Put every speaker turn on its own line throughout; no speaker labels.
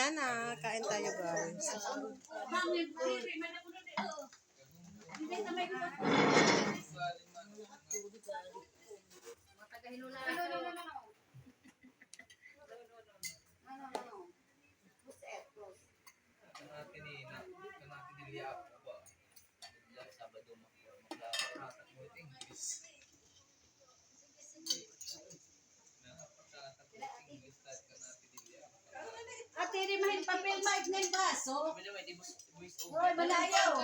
Ayan na, kain tayo guys.
Ate, di mahin papel ma ng baso. Hoy, manayaw.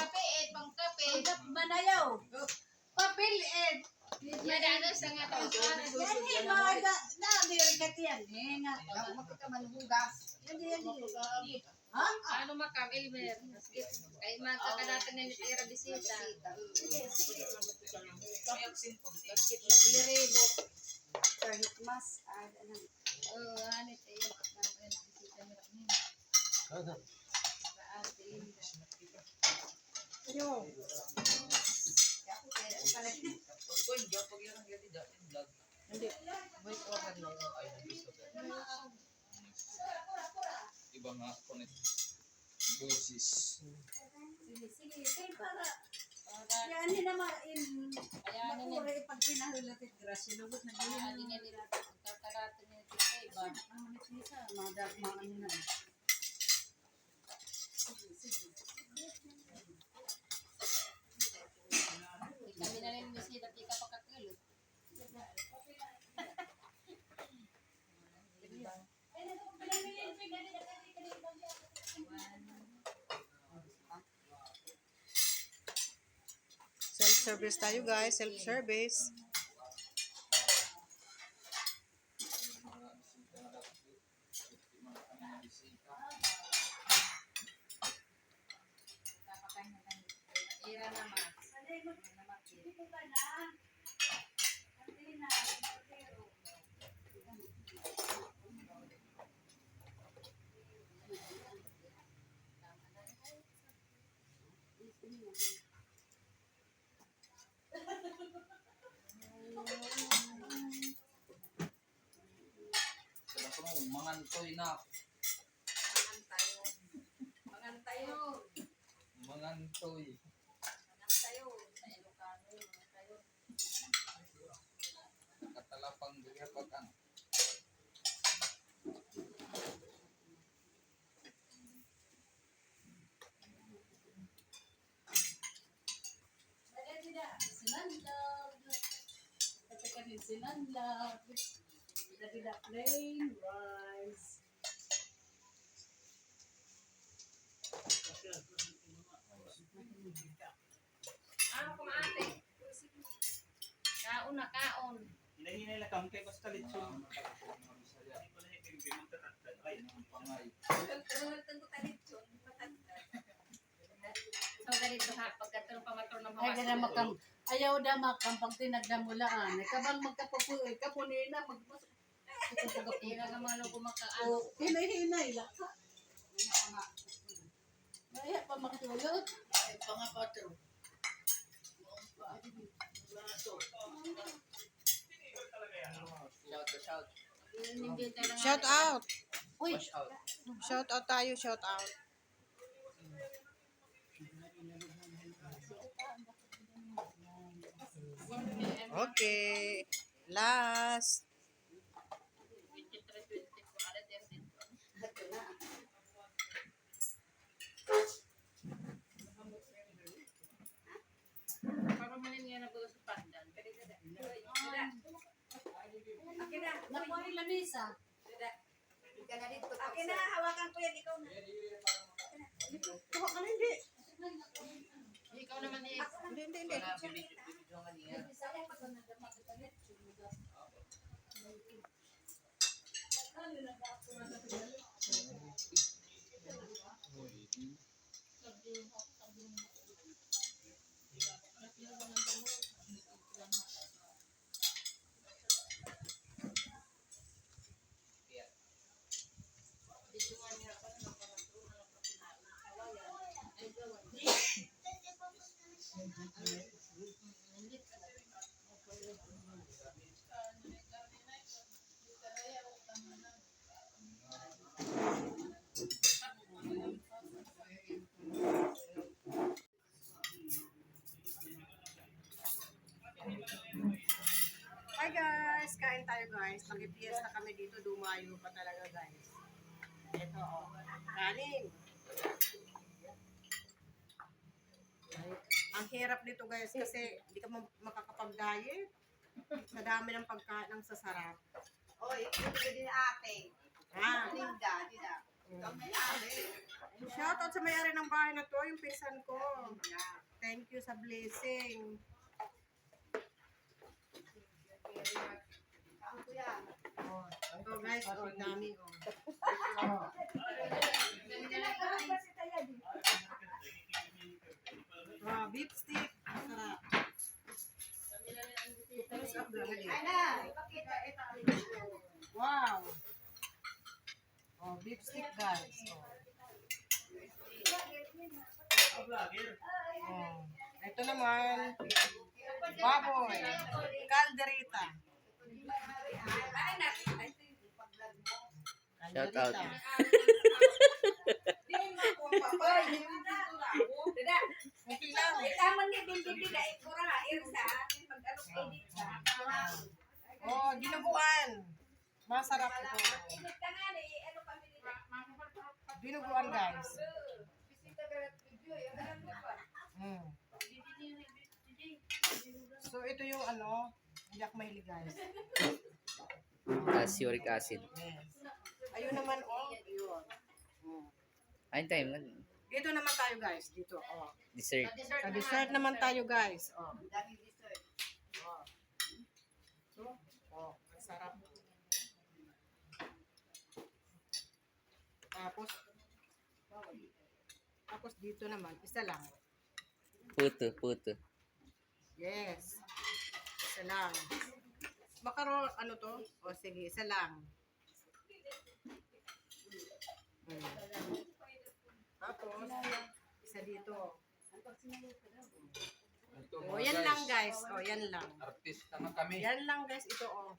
Pangkape.
Manayaw. Papel
Madalo sa nga to.
Yan mga nabi yung katiyan. Nga.
Makakamanhugas.
Yan. Ha?
Ano makam, Elmer? Kay magkakalatan na nitira bisita. Lirebo.
Kahit mas.
Oo, hanit ay yung bisita nila kanina. Ate Linda.
Yo. Hindi. Voice over na yun.
Iba nga connect boses.
Sige. Para. Yan naman makura pag pinahulatit grasya. Lugot na
Hindi
ganyan.
nga nila magkakalatan na nitira iba.
Ang nisa. Mga na. Sige.
Kami na rin bisita, di ka pakatulog.
Self-service tayo guys, self-service.
Ira naman.
Sila ko nung mangantoy na. Mangantoy. Katalapang duya pag ang.
Sinanlag. Tidak plain rice.
Ano kung ate? Kaon na kaon.
Hinahinay lang kami kay basta lechon.
Pangay.
So ganito ha, pagkatulong pamator ng
Ay, gana makam. Ayaw da makam pag tinagdamulaan. Kabang magkapupuy, kapunin na magpasok.
Ira nga mga lugo makaano.
O, hinay-hinay lang. Maya pa makatulog. Ay, pangapatro.
Shout.
Shout out.
Uy,
Wash out.
Shout out tayo, shout out. Okay. Last.
Para manin nga nabuo sa pandan.
nakuha yung lamisa.
Akin na, hawakan ko yan, ikaw na.
Kuha ka na, hindi.
Ikaw naman eh.
Hindi.
Wala, bibidyo nga niya.
kain tayo guys. Nakipiesta kami dito. Dumayo pa talaga guys. Ito oh. Kanin. Ay, ang hirap nito guys kasi hindi ka makakapag-diet. Sa dami ng pagkain ng sasarap.
Oy, ito din ate.
Ah.
Linda, di na. Ikaw may ate.
Shoutout sa may-ari ng bahay na to, yung pinsan ko. Thank you sa blessing.
Ako yan.
Oh, ito guys, oh, dami oh. Oh, beef stick. Sarap. Thumbs up lang ulit.
Ana, ipakita ito.
Wow. Oh, beef stick guys. Oh. Oh. Ito naman, baboy, calderita.
Shout out.
Okay lang. Oh, dinuguan. Masarap ito. Dinuguan guys. Mm. So ito yung ano, hindi ako mahilig guys.
Uric acid.
Yes. Ayun naman oh, ayun. Mm.
Ayun time.
Dito naman tayo guys, dito oh.
Dessert.
Sa dessert naman tayo guys. Oh.
Daming dessert.
Oh. So, oh, ang sarap. Tapos dito naman, isa lang.
Puto.
Yes. Isa lang. Makaroon, ano to? O sige, isa lang. Tapos, isa dito.
Ito,
O,
mga
yan
guys,
lang guys. O, yan lang.
Artista na kami.
Yan lang guys, ito o.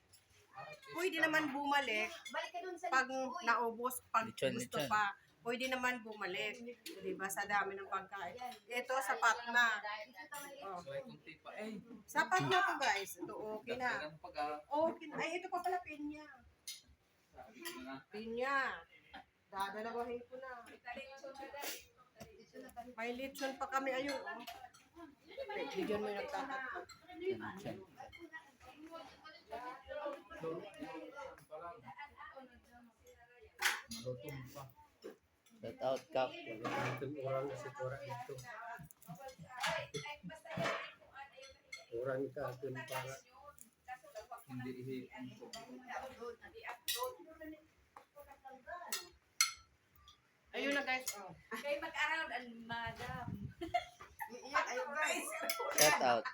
Artista
Pwede
na.
naman bumalik
Balik ka dun sa
pag naubos, pag
Lechon,
gusto
lechon.
pa. Pwede naman bumalik. Diba? Sa dami ng pagkain. Ito, sapat na. Oh.
So, ay kunti pa eh.
Sapat na to guys. Ito, okay na.
Dagdagan pa ka.
Okay na. Ay, ito pa pala pinya.
Sabi ko na.
Pinya. Dadalawahin ko na. May lechon pa kami. Ayun, oh. Bigyan mo yung nagtatatlo.
Malutong pa.
Shout out, Kap.
Orang kasi tora dito. Orang ka atin para
Hindi ihipon ko.
Ayun na guys, oh.
Kay mag-aral ang madam. Iyak ayo guys.
Shout out.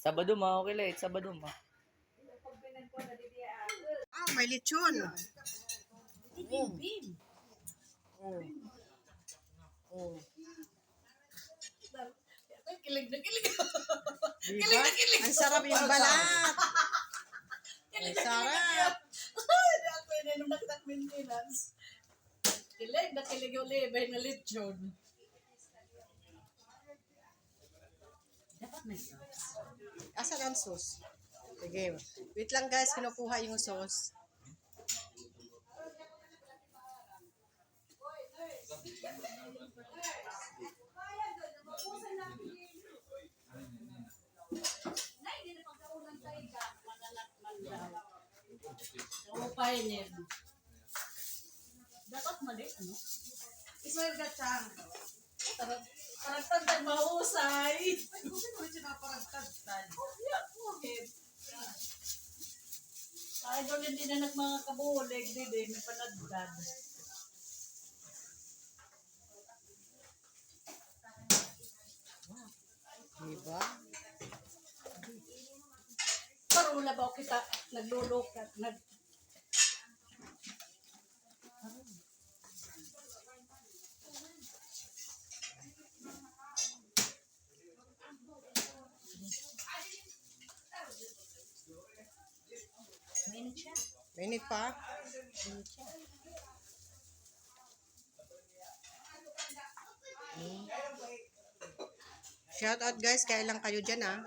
Sabado ma, okay lang. Sabado ma.
Ah, may lechon. Oh. Oh. Oh.
Kilig na kilig.
Diba? Ang sarap yung balat. Ang sarap.
Ako yun nung nakita maintenance. Kilig na kilig yung libay na lechon. Dapat may sauce.
Asan ang sauce? Sige. Wait lang guys, kinukuha yung sauce.
Upainin. Dapat mali, ano?
Ismail Gatchang.
Parang tagtag mahusay.
Ay, kasi ko rin siya parang tagtad.
Ay, doon hindi na mga kabulig, hindi, may panagdad.
Diba?
Parula ba kita naglulukat,
Mainit pa? Shout out guys, kaya lang kayo dyan ah.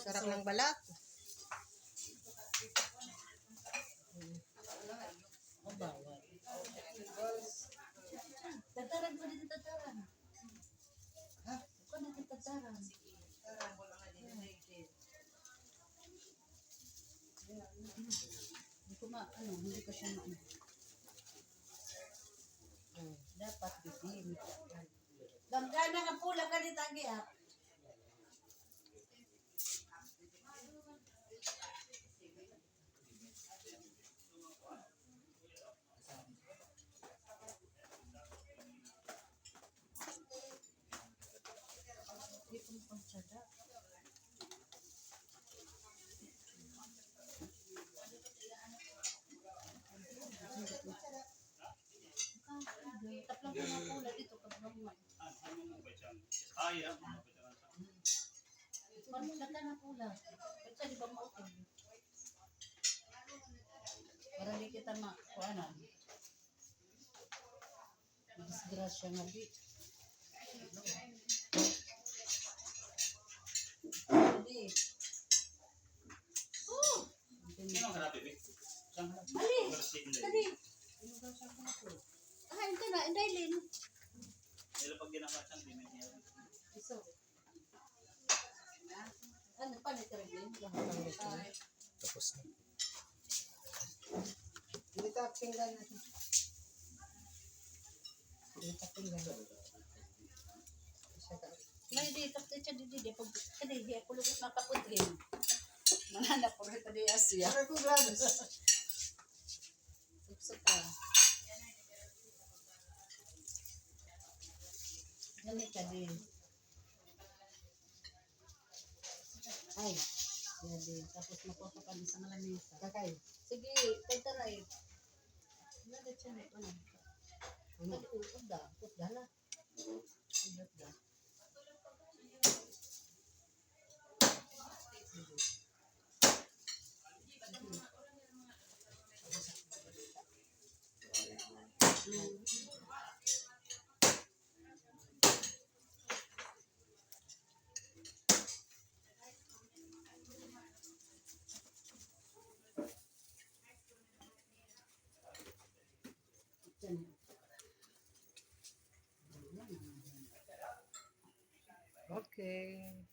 Sarap ng balat.
Ang bawal. Tataran ko dito, tataran. Ha? Ako na dito, tataran. Hindi ko hindi ko siya maano. Dapat bitin. Damgana ka pula ka dito, ah. Hindi ko mapansada. Taplang ko na pula dito pag naman.
Ano mo ba dyan? Ay, ano mo ba dyan?
Parang lata na pula. Kasi di ba mautol? Para di kita makuanan. Disgrasya nga di. Hindi.
Sino ka natin, Vic? Saan ka?
Ali!
University in
Dali!
Dili.
Ah, ito na. Indaylin.
Nila pag ginakasan, di may niya.
Iso. Ano pa nito rin? Ay.
Tapos na.
Hindi ka pinggan natin. Hindi ka pinggan.
May di tapos siya di pag kadi di ako lugot makapuntin. Manana po rin tadi Asia.
Pero kung grados.
Suksok ka. Gani ka din. Ay. Gani. Tapos makuha ka sa malamisa.
Kakay.
Sige, tataray. Nada siya na ano. Ano? Uda. Udala. Udala.
Okay.